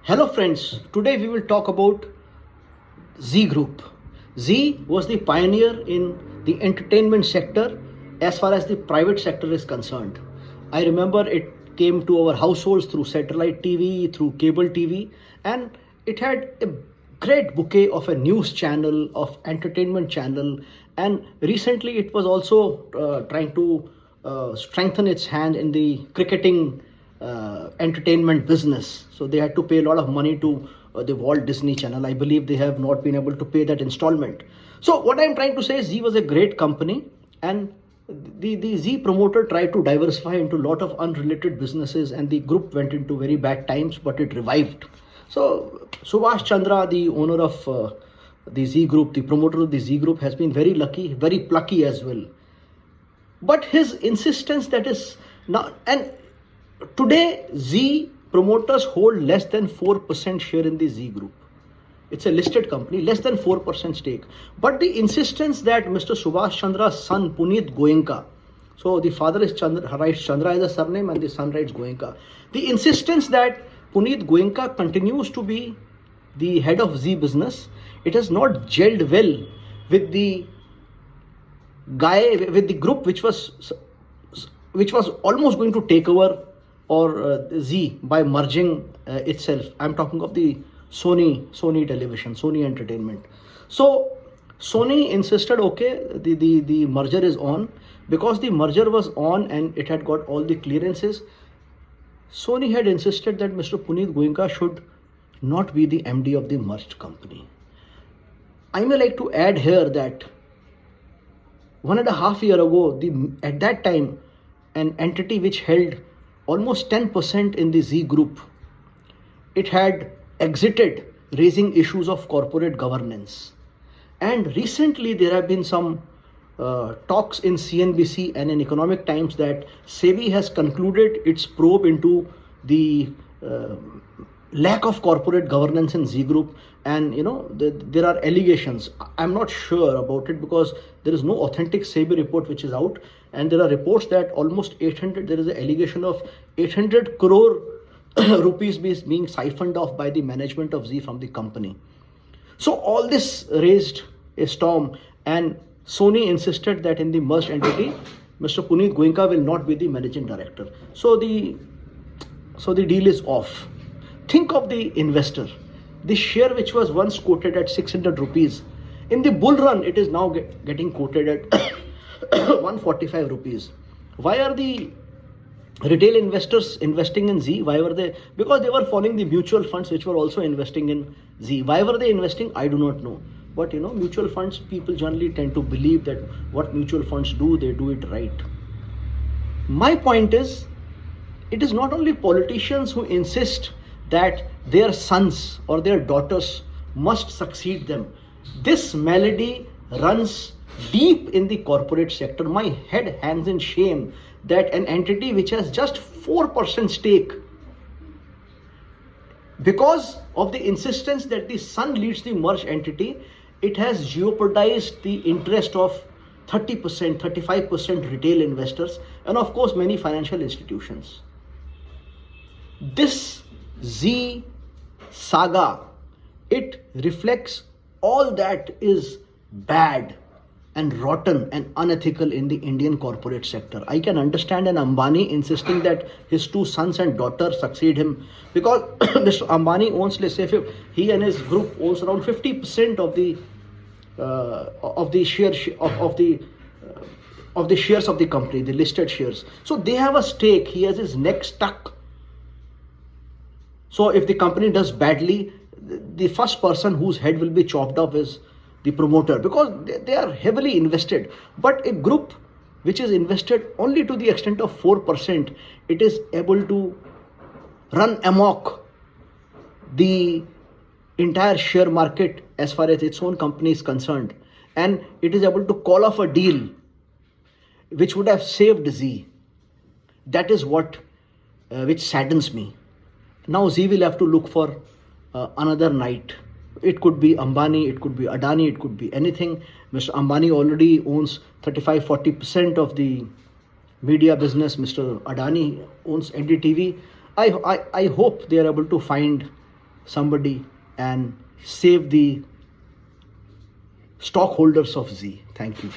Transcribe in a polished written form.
Hello friends, today we will talk about Zee Group. Zee was the pioneer in the entertainment sector as far as the private sector is concerned. I remember it came to our households through satellite TV, through cable TV, and it had a great bouquet of a news channel, of entertainment channel, and recently it was also trying to strengthen its hand in the cricketing entertainment business. So they had to pay a lot of money to the Walt Disney Channel. I believe they have not been able to pay that installment. So what I'm trying to say is Zee was a great company, and the Zee promoter tried to diversify into a lot of unrelated businesses, and the group went into very bad times, but it revived. So Subhash Chandra, the owner of the Zee Group, the promoter of the Zee Group, has been very lucky, very plucky as well. But his insistence that is not, and today Zee promoters hold less than 4% share in the Zee Group. It's a listed company, less than 4% stake. But the insistence that Mr. Subhash Chandra's son, Puneet Goenka, so the father is Chandra, writes Chandra as a surname and the son writes Goenka. The insistence that Puneet Goenka continues to be the head of Zee business, it has not gelled well with the with the group which was almost going to take over or Zee by merging itself. I'm talking of the Sony television, Sony Entertainment. So Sony insisted, okay, the merger is on. Because the merger was on and it had got all the clearances, Sony had insisted that Mr. Puneet Goenka should not be the MD of the merged company. I may like to add here that 1.5 years ago, at that time, an entity which held almost 10% in the Zee Group, it had exited, raising issues of corporate governance. And recently there have been some talks in CNBC and in Economic Times that SEBI has concluded its probe into the lack of corporate governance in Zee Group, and there are allegations. I'm not sure about it because there is no authentic SEBI report which is out, and there are reports that almost 800, there is an allegation of 800 crore rupees being siphoned off by the management of Zee from the company. So all this raised a storm, and Sony insisted that in the merged entity, Mr. Puneet Goenka will not be the managing director. So the deal is off. Think of the investor. The share which was once quoted at 600 rupees, in the bull run, it is now getting quoted at 145 rupees. Why are the retail investors investing in Zee? Why were they? Because they were following the mutual funds which were also investing in Zee. Why were they investing? I do not know. But mutual funds, people generally tend to believe that what mutual funds do, they do it right. My point is, it is not only politicians who insist that their sons or their daughters must succeed them. This malady runs deep in the corporate sector. My head hangs in shame that an entity which has just 4% stake, because of the insistence that the son leads the merged entity, it has jeopardized the interest of 30%, 35% retail investors, and of course many financial institutions. This Zee saga, it reflects all that is bad and rotten and unethical in the Indian corporate sector. I can understand an Ambani insisting that his two sons and daughter succeed him, because Mr. Ambani owns, let's say, he and his group owns around 50% of the shares of the company, the listed shares. So they have a stake. He has his neck stuck. So if the company does badly, the first person whose head will be chopped off is the promoter, because they are heavily invested. But a group which is invested only to the extent of 4%, it is able to run amok the entire share market as far as its own company is concerned. And it is able to call off a deal which would have saved Zee. That is what which saddens me. Now Zee will have to look for another knight. It could be Ambani, it could be Adani, it could be anything. Mr. Ambani already owns 35-40% of the media business. Mr. Adani owns NDTV. I hope they are able to find somebody and save the stockholders of Zee. Thank you.